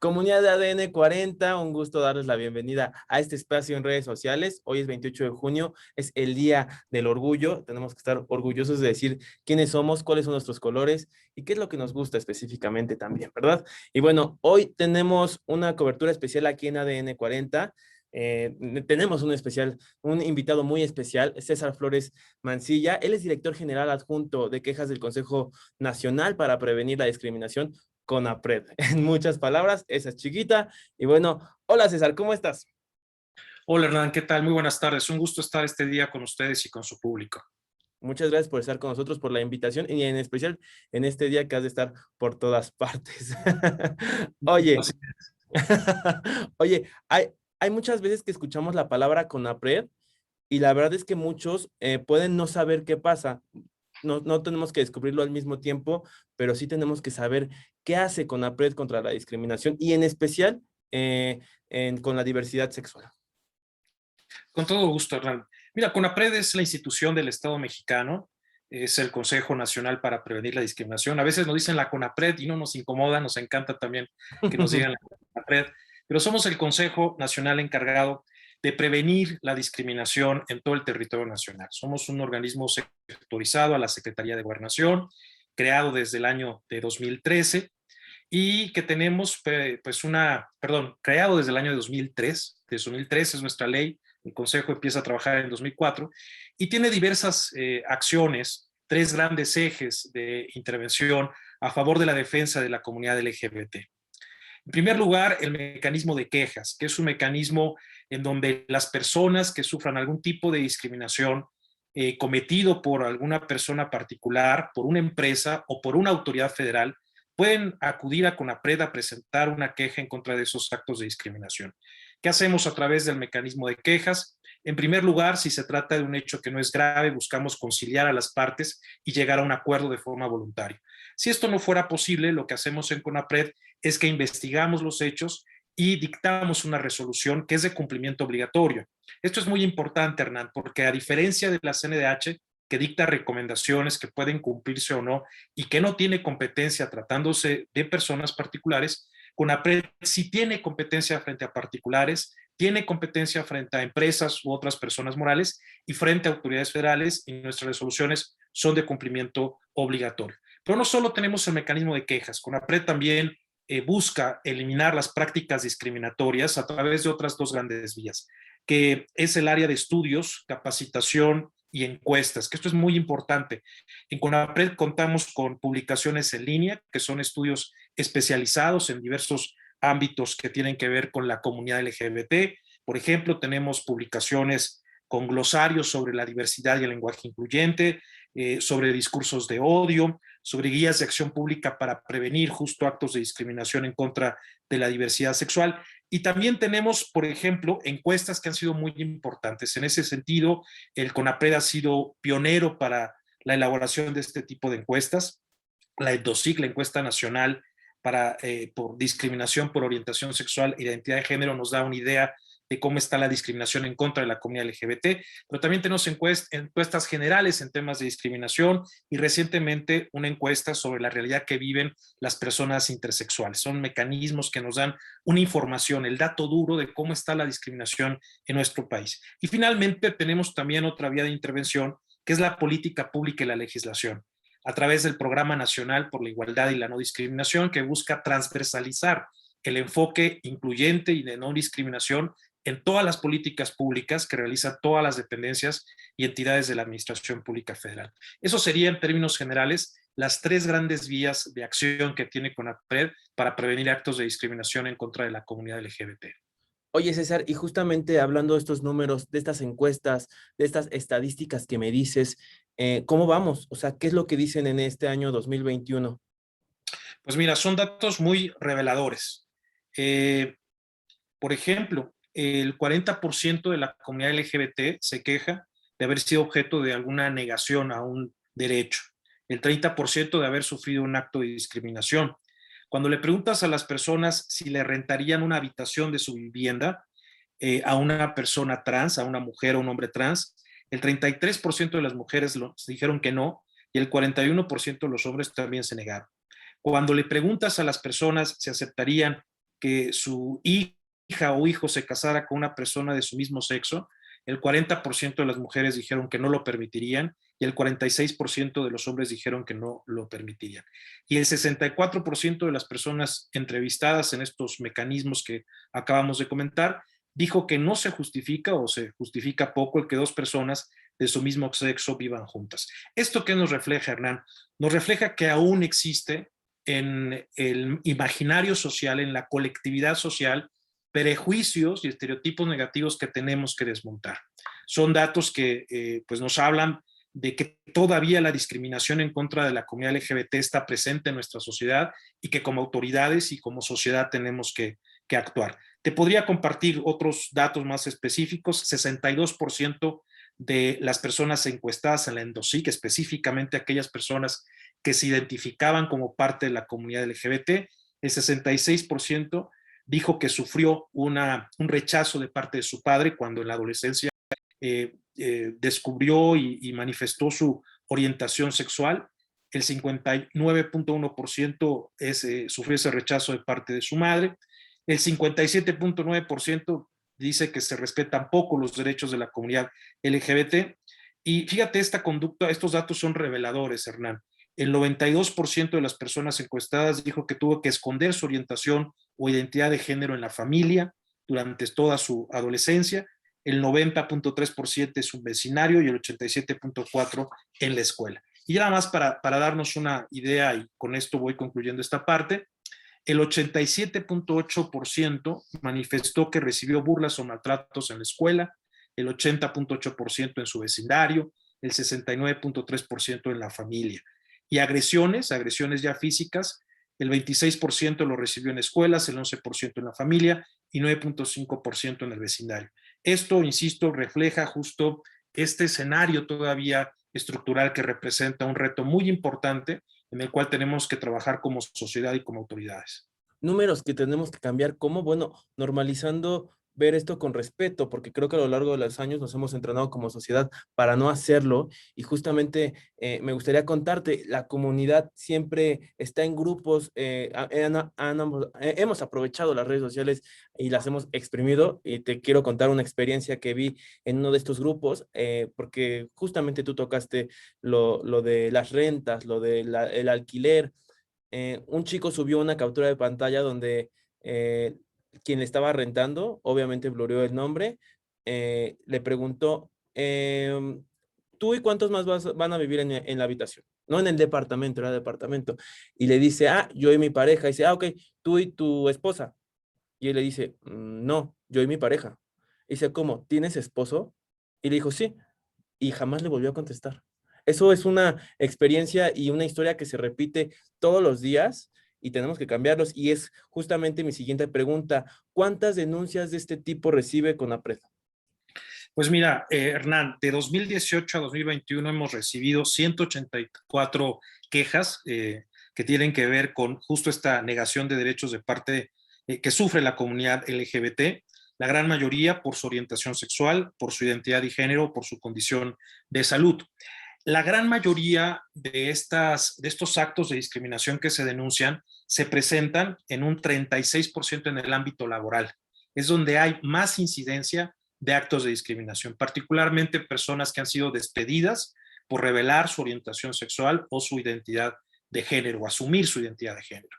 Comunidad de ADN 40, un gusto darles la bienvenida a este espacio en redes sociales. Hoy es 28 de junio, es el Día del Orgullo. Tenemos que estar orgullosos de decir quiénes somos, cuáles son nuestros colores y qué es lo que nos gusta específicamente también, ¿verdad? Y bueno, hoy tenemos una cobertura especial aquí en ADN 40. Tenemos un invitado muy especial, César Flores Mancilla. Él es director general adjunto de quejas del Consejo Nacional para Prevenir la Discriminación, CONAPRED. En muchas palabras, esa es chiquita. Y bueno, hola César, ¿cómo estás? Hola Hernán, ¿qué tal? Muy buenas tardes. Un gusto estar este día con ustedes y con su público. Muchas gracias por estar con nosotros, por la invitación y en especial en este día que has de estar por todas partes. Oye, Así- oye, hay muchas veces que escuchamos la palabra CONAPRED y la verdad es que muchos pueden no saber qué pasa. No tenemos que descubrirlo al mismo tiempo, pero sí tenemos que saber qué hace CONAPRED contra la discriminación y en especial eh, con la diversidad sexual. Con todo gusto, Hernán. Mira, CONAPRED es la institución del Estado mexicano, es el Consejo Nacional para Prevenir la Discriminación. A veces nos dicen la CONAPRED y no nos incomoda, nos encanta también que nos digan la CONAPRED, pero somos el Consejo Nacional encargado de prevenir la discriminación en todo el territorio nacional. Somos un organismo sectorizado a la Secretaría de Gobernación, creado desde el año de 2013 y que tenemos, creado desde el año de 2003. De 2003 es nuestra ley, el Consejo empieza a trabajar en 2004 y tiene diversas acciones, tres grandes ejes de intervención a favor de la defensa de la comunidad LGBT. En primer lugar, el mecanismo de quejas, que es un mecanismo en donde las personas que sufran algún tipo de discriminación cometido por alguna persona particular, por una empresa o por una autoridad federal, pueden acudir a CONAPRED a presentar una queja en contra de esos actos de discriminación. ¿Qué hacemos a través del mecanismo de quejas? En primer lugar, si se trata de un hecho que no es grave, buscamos conciliar a las partes y llegar a un acuerdo de forma voluntaria. Si esto no fuera posible, lo que hacemos en CONAPRED es que investigamos los hechos y dictamos una resolución que es de cumplimiento obligatorio. Esto es muy importante, Hernán, porque a diferencia de la CNDH, que dicta recomendaciones que pueden cumplirse o no y que no tiene competencia tratándose de personas particulares, CONAPRED sí tiene competencia frente a particulares, tiene competencia frente a empresas u otras personas morales y frente a autoridades federales, y nuestras resoluciones son de cumplimiento obligatorio. Pero no solo tenemos el mecanismo de quejas, CONAPRED también busca eliminar las prácticas discriminatorias a través de otras dos grandes vías, que es el área de estudios, capacitación y encuestas, que esto es muy importante. En CONAPRED contamos con publicaciones en línea, que son estudios especializados en diversos ámbitos que tienen que ver con la comunidad LGBT. Por ejemplo, tenemos publicaciones con glosarios sobre la diversidad y el lenguaje incluyente, sobre discursos de odio, sobre guías de acción pública para prevenir justo actos de discriminación en contra de la diversidad sexual. Y también tenemos, por ejemplo, encuestas que han sido muy importantes. En ese sentido, el CONAPRED ha sido pionero para la elaboración de este tipo de encuestas. La EDOSIC, la encuesta nacional por discriminación por orientación sexual e identidad de género, nos da una idea de cómo está la discriminación en contra de la comunidad LGBT, pero también tenemos encuestas generales en temas de discriminación y recientemente una encuesta sobre la realidad que viven las personas intersexuales. Son mecanismos que nos dan una información, el dato duro de cómo está la discriminación en nuestro país. Y finalmente tenemos también otra vía de intervención, que es la política pública y la legislación, a través del Programa Nacional por la Igualdad y la No Discriminación, que busca transversalizar el enfoque incluyente y de no discriminación en todas las políticas públicas que realizan todas las dependencias y entidades de la Administración Pública Federal. Eso sería, en términos generales, las tres grandes vías de acción que tiene CONAPRED para prevenir actos de discriminación en contra de la comunidad LGBT. Oye, César, y justamente hablando de estos números, de estas encuestas, de estas estadísticas que me dices, ¿cómo vamos? O sea, ¿qué es lo que dicen en este año 2021? Pues mira, son datos muy reveladores. Eh, por ejemplo, el 40% de la comunidad LGBT se queja de haber sido objeto de alguna negación a un derecho, el 30% de haber sufrido un acto de discriminación. Cuando le preguntas a las personas si le rentarían una habitación de su vivienda a una persona trans, a una mujer o un hombre trans, el 33% de las mujeres dijeron que no y el 41% de los hombres también se negaron. Cuando le preguntas a las personas si aceptarían que su hija o hijo se casara con una persona de su mismo sexo. El 40% de las mujeres dijeron que no lo permitirían y el 46% de los hombres dijeron que no lo permitirían. Y el 64% de las personas entrevistadas en estos mecanismos que acabamos de comentar dijo que no se justifica o se justifica poco el que dos personas de su mismo sexo vivan juntas. ¿Esto qué nos refleja, Hernán? Nos refleja que aún existe en el imaginario social, en la colectividad social, prejuicios y estereotipos negativos que tenemos que desmontar. Son datos que pues nos hablan de que todavía la discriminación en contra de la comunidad LGBT está presente en nuestra sociedad y que como autoridades y como sociedad tenemos que actuar. Te podría compartir otros datos más específicos. 62% de las personas encuestadas en la Endosic, específicamente aquellas personas que se identificaban como parte de la comunidad LGBT, el 66% dijo que sufrió un rechazo de parte de su padre cuando en la adolescencia descubrió y manifestó su orientación sexual. El 59.1% sufrió ese rechazo de parte de su madre. El 57.9% dice que se respetan poco los derechos de la comunidad LGBT. Y fíjate, esta conducta, estos datos son reveladores, Hernán. El 92% de las personas encuestadas dijo que tuvo que esconder su orientación o identidad de género en la familia durante toda su adolescencia. El 90.3% es un vecindario y el 87.4% en la escuela. Y nada más para darnos una idea, y con esto voy concluyendo esta parte, el 87.8% manifestó que recibió burlas o maltratos en la escuela, el 80.8% en su vecindario, el 69.3% en la familia. Y agresiones ya físicas, el 26% lo recibió en escuelas, el 11% en la familia y 9.5% en el vecindario. Esto, insisto, refleja justo este escenario todavía estructural que representa un reto muy importante en el cual tenemos que trabajar como sociedad y como autoridades. Números que tenemos que cambiar, ¿cómo? Bueno, normalizando ver esto con respeto, porque creo que a lo largo de los años nos hemos entrenado como sociedad para no hacerlo, y justamente me gustaría contarte, la comunidad siempre está en grupos, hemos aprovechado las redes sociales y las hemos exprimido, y te quiero contar una experiencia que vi en uno de estos grupos, porque justamente tú tocaste lo de las rentas, lo del alquiler. Un chico subió una captura de pantalla donde quien le estaba rentando, obviamente blurreó el nombre, le preguntó, ¿tú y cuántos más van a vivir en la habitación? No en el departamento, era departamento. Y le dice, yo y mi pareja. Y dice, ok, tú y tu esposa. Y él le dice, no, yo y mi pareja. Y dice, ¿cómo? ¿Tienes esposo? Y le dijo, sí. Y jamás le volvió a contestar. Eso es una experiencia y una historia que se repite todos los días y tenemos que cambiarlos. Y es justamente mi siguiente pregunta. ¿Cuántas denuncias de este tipo recibe CONAPRED? Pues mira, Hernán, de 2018 a 2021 hemos recibido 184 quejas que tienen que ver con justo esta negación de derechos de parte que sufre la comunidad LGBT, la gran mayoría por su orientación sexual, por su identidad y género, por su condición de salud. La gran mayoría de estos actos de discriminación que se denuncian se presentan en un 36% en el ámbito laboral. Es donde hay más incidencia de actos de discriminación, particularmente personas que han sido despedidas por revelar su orientación sexual o su identidad de género, o asumir su identidad de género.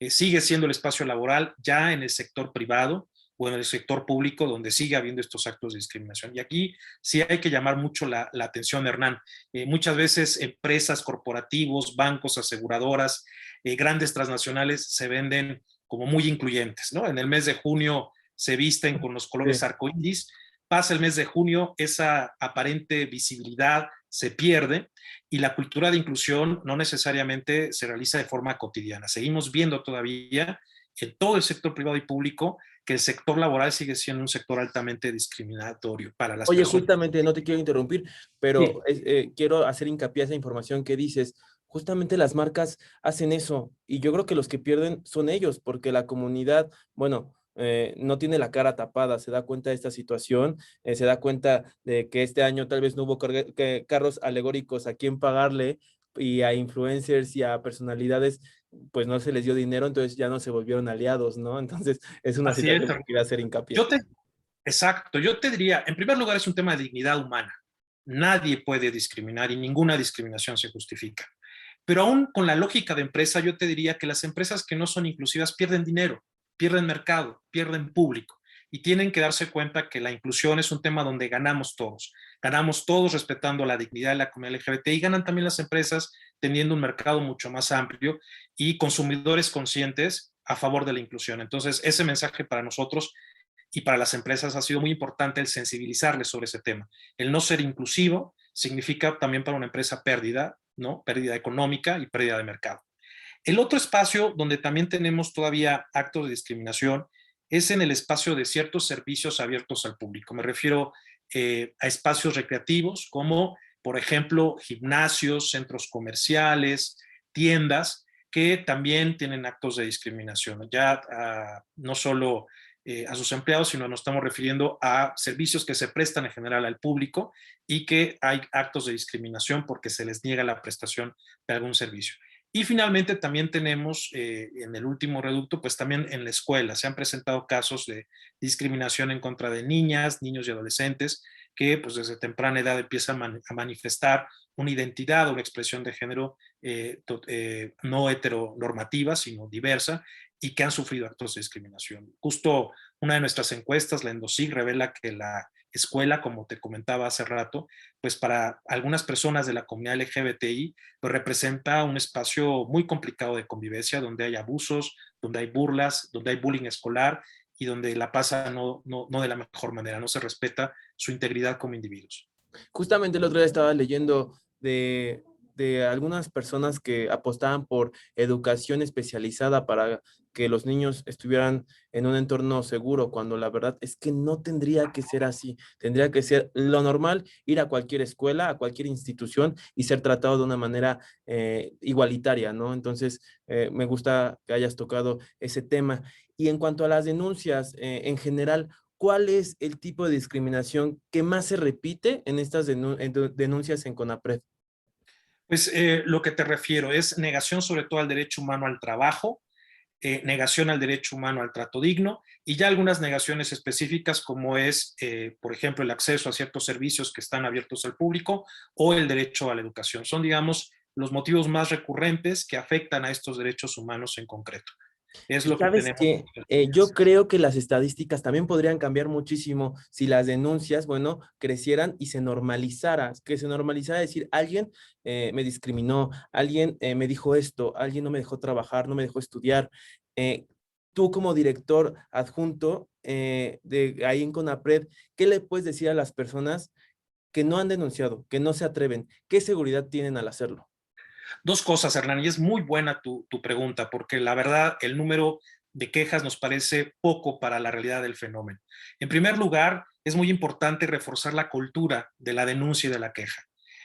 Sigue siendo el espacio laboral ya en el sector privado o en el sector público donde sigue habiendo estos actos de discriminación. Y aquí sí hay que llamar mucho la atención, Hernán. Muchas veces empresas, corporativos, bancos, aseguradoras, grandes transnacionales se venden como muy incluyentes, ¿no? En el mes de junio se visten con los colores Sí. arcoíris, pasa el mes de junio, esa aparente visibilidad se pierde y la cultura de inclusión no necesariamente se realiza de forma cotidiana. Seguimos viendo todavía en todo el sector privado y público que el sector laboral sigue siendo un sector altamente discriminatorio para las Oye, personas. justamente no te quiero interrumpir, Sí. pero quiero hacer hincapié a esa información que dices. Justamente las marcas hacen eso y yo creo que los que pierden son ellos, porque la comunidad, bueno, no tiene la cara tapada, se da cuenta de esta situación, se da cuenta de que este año tal vez no hubo carros alegóricos a quién pagarle y a influencers y a personalidades pues no se les dio dinero, entonces ya no se volvieron aliados, ¿no? Entonces es una Así es. situación que quería hacer hincapié. Yo te, exacto, yo te diría, en primer lugar es un tema de dignidad humana. Nadie puede discriminar y ninguna discriminación se justifica. Pero aún con la lógica de empresa, yo te diría que las empresas que no son inclusivas pierden dinero, pierden mercado, pierden público y tienen que darse cuenta que la inclusión es un tema donde ganamos todos respetando la dignidad de la comunidad LGBT y ganan también las empresas teniendo un mercado mucho más amplio y consumidores conscientes a favor de la inclusión. Entonces, ese mensaje para nosotros y para las empresas ha sido muy importante el sensibilizarles sobre ese tema. El no ser inclusivo significa también para una empresa pérdida, ¿no? Pérdida económica y pérdida de mercado. El otro espacio donde también tenemos todavía actos de discriminación es en el espacio de ciertos servicios abiertos al público. Me refiero a espacios recreativos como, por ejemplo, gimnasios, centros comerciales, tiendas, que también tienen actos de discriminación. Ya no solo a sus empleados, sino nos estamos refiriendo a servicios que se prestan en general al público y que hay actos de discriminación porque se les niega la prestación de algún servicio. Y finalmente también tenemos en el último reducto, pues también en la escuela se han presentado casos de discriminación en contra de niñas, niños y adolescentes que pues desde temprana edad empiezan a manifestar una identidad o una expresión de género no heteronormativa, sino diversa, y que han sufrido actos de discriminación. Justo una de nuestras encuestas, la Endosig, revela que la escuela, como te comentaba hace rato, pues para algunas personas de la comunidad LGBTI, pues representa un espacio muy complicado de convivencia, donde hay abusos, donde hay burlas, donde hay bullying escolar y donde la pasa no de la mejor manera, no se respeta su integridad como individuos. Justamente el otro día estaba leyendo de algunas personas que apostaban por educación especializada para que los niños estuvieran en un entorno seguro, cuando la verdad es que no tendría que ser así. Tendría que ser lo normal, ir a cualquier escuela, a cualquier institución y ser tratado de una manera igualitaria, ¿no? Entonces, me gusta que hayas tocado ese tema. Y en cuanto a las denuncias, en general, ¿cuál es el tipo de discriminación que más se repite en estas denuncias en CONAPRED? Pues lo que te refiero es negación sobre todo al derecho humano al trabajo, negación al derecho humano al trato digno y ya algunas negaciones específicas como es, por ejemplo, el acceso a ciertos servicios que están abiertos al público o el derecho a la educación. Son, digamos, los motivos más recurrentes que afectan a estos derechos humanos en concreto. Es Y lo que sabes tenemos. que yo creo que las estadísticas también podrían cambiar muchísimo si las denuncias, bueno, crecieran y se normalizara, que se normalizara decir, alguien me discriminó, alguien me dijo esto, alguien no me dejó trabajar, no me dejó estudiar. Eh, Tú como director adjunto de ahí en CONAPRED, ¿qué le puedes decir a las personas que no han denunciado, que no se atreven? ¿Qué seguridad tienen al hacerlo? Dos cosas, Hernán, y es muy buena tu pregunta, porque la verdad el número de quejas nos parece poco para la realidad del fenómeno. En primer lugar, es muy importante reforzar la cultura de la denuncia y de la queja.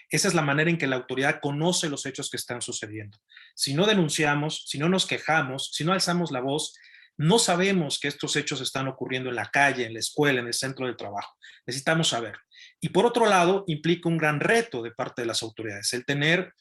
Esa es la manera en que la autoridad conoce los hechos que están sucediendo. Si no denunciamos, si no nos quejamos, si no alzamos la voz, no sabemos que estos hechos están ocurriendo en la calle, en la escuela, en el centro del trabajo. Necesitamos saber. Y por otro lado, implica un gran reto de parte de las autoridades, el tener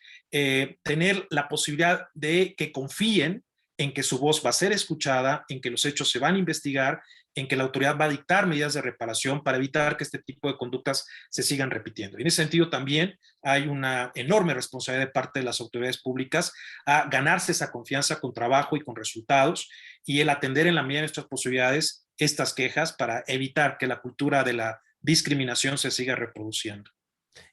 la posibilidad de que confíen en que su voz va a ser escuchada, en que los hechos se van a investigar, en que la autoridad va a dictar medidas de reparación para evitar que este tipo de conductas se sigan repitiendo. Y en ese sentido también hay una enorme responsabilidad de parte de las autoridades públicas a ganarse esa confianza con trabajo y con resultados y el atender en la medida de nuestras posibilidades estas quejas para evitar que la cultura de la discriminación se siga reproduciendo.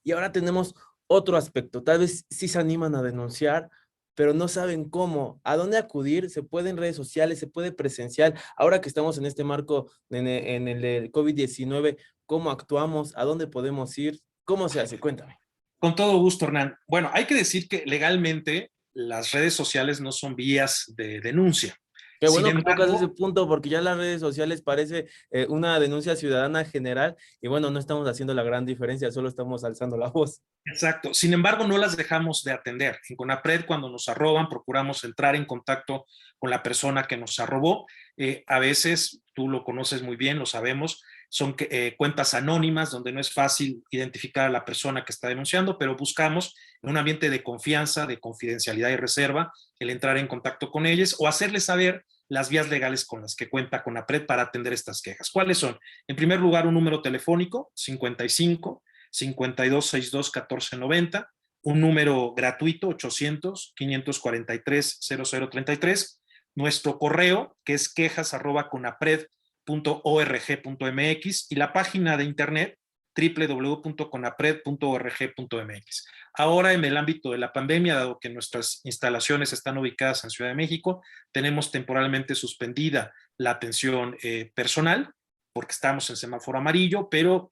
Y ahora tenemos otro aspecto. Tal vez sí se animan a denunciar, pero no saben cómo, a dónde acudir. Se puede en redes sociales, se puede presencial. Ahora que estamos en este marco en el del COVID-19, ¿cómo actuamos? ¿A dónde podemos ir? ¿Cómo se hace? Cuéntame. Con todo gusto, Hernán. Bueno, hay que decir que legalmente las redes sociales no son vías de denuncia. Qué Sin bueno que tocas ese embargo, punto porque ya las redes sociales parece una denuncia ciudadana general y bueno, no estamos haciendo la gran diferencia, solo estamos alzando la voz. exacto. Sin embargo, no las dejamos de atender. En CONAPRED, cuando nos arroban, procuramos entrar en contacto con la persona que nos arrobó. A veces, tú lo conoces muy bien, lo sabemos, son cuentas anónimas donde no es fácil identificar a la persona que está denunciando, pero buscamos en un ambiente de confianza, de confidencialidad y reserva, el entrar en contacto con ellos o hacerles saber las vías legales con las que cuenta CONAPRED para atender estas quejas. ¿Cuáles son? En primer lugar, un número telefónico, 55 52 62 14 90, un número gratuito, 800 543 0033, nuestro correo, que es quejas@conapred.org.mx, y la página de internet www.conapred.org.mx. Ahora, en el ámbito de la pandemia, dado que nuestras instalaciones están ubicadas en Ciudad de México, tenemos temporalmente suspendida la atención personal, porque estamos en semáforo amarillo, pero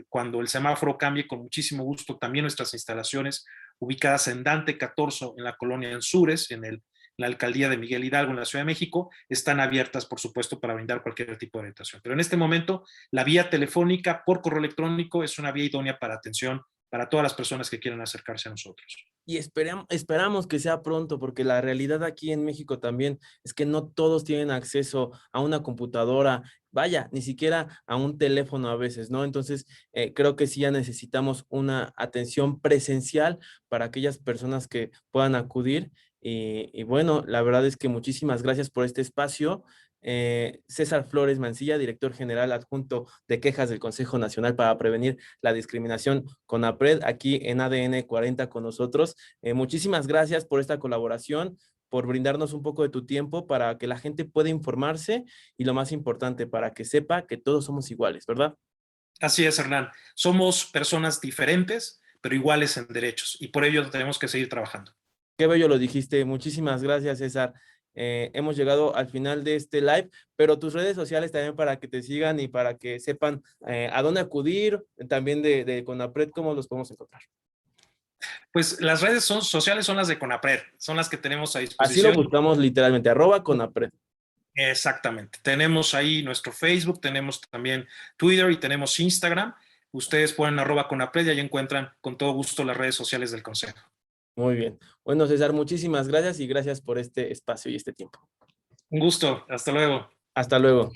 cuando el semáforo cambie, con muchísimo gusto, también nuestras instalaciones ubicadas en Dante 14, en la colonia Anzures, en la alcaldía de Miguel Hidalgo, en la Ciudad de México, están abiertas, por supuesto, para brindar cualquier tipo de orientación. Pero en este momento, la vía telefónica por correo electrónico es una vía idónea para atención para todas las personas que quieran acercarse a nosotros. Y esperamos que sea pronto, porque la realidad aquí en México también es que no todos tienen acceso a una computadora, vaya, ni siquiera a un teléfono a veces, ¿no? Entonces, creo que sí ya necesitamos una atención presencial para aquellas personas que puedan acudir. Y bueno, la verdad es que muchísimas gracias por este espacio. César Flores Mancilla, director general adjunto de quejas del Consejo Nacional para Prevenir la Discriminación, CONAPRED, aquí en ADN 40 con nosotros. Muchísimas gracias por esta colaboración, por brindarnos un poco de tu tiempo para que la gente pueda informarse y lo más importante, para que sepa que todos somos iguales, ¿verdad? Así es, Hernán. Somos personas diferentes, pero iguales en derechos, y por ello tenemos que seguir trabajando. Qué bello lo dijiste. Muchísimas gracias, César. Hemos llegado al final de este live, pero tus redes sociales también para que te sigan y para que sepan a dónde acudir, también de CONAPRED, cómo los podemos encontrar. Pues las redes sociales son las de CONAPRED, son las que tenemos a Así lo disposición. buscamos literalmente, @CONAPRED. Exactamente. Tenemos ahí nuestro Facebook, tenemos también Twitter y tenemos Instagram. Ustedes ponen @CONAPRED y ahí encuentran con todo gusto las redes sociales del Consejo. Muy bien. Bueno, César, muchísimas gracias y gracias por este espacio y este tiempo. Un gusto. Hasta luego. Hasta luego.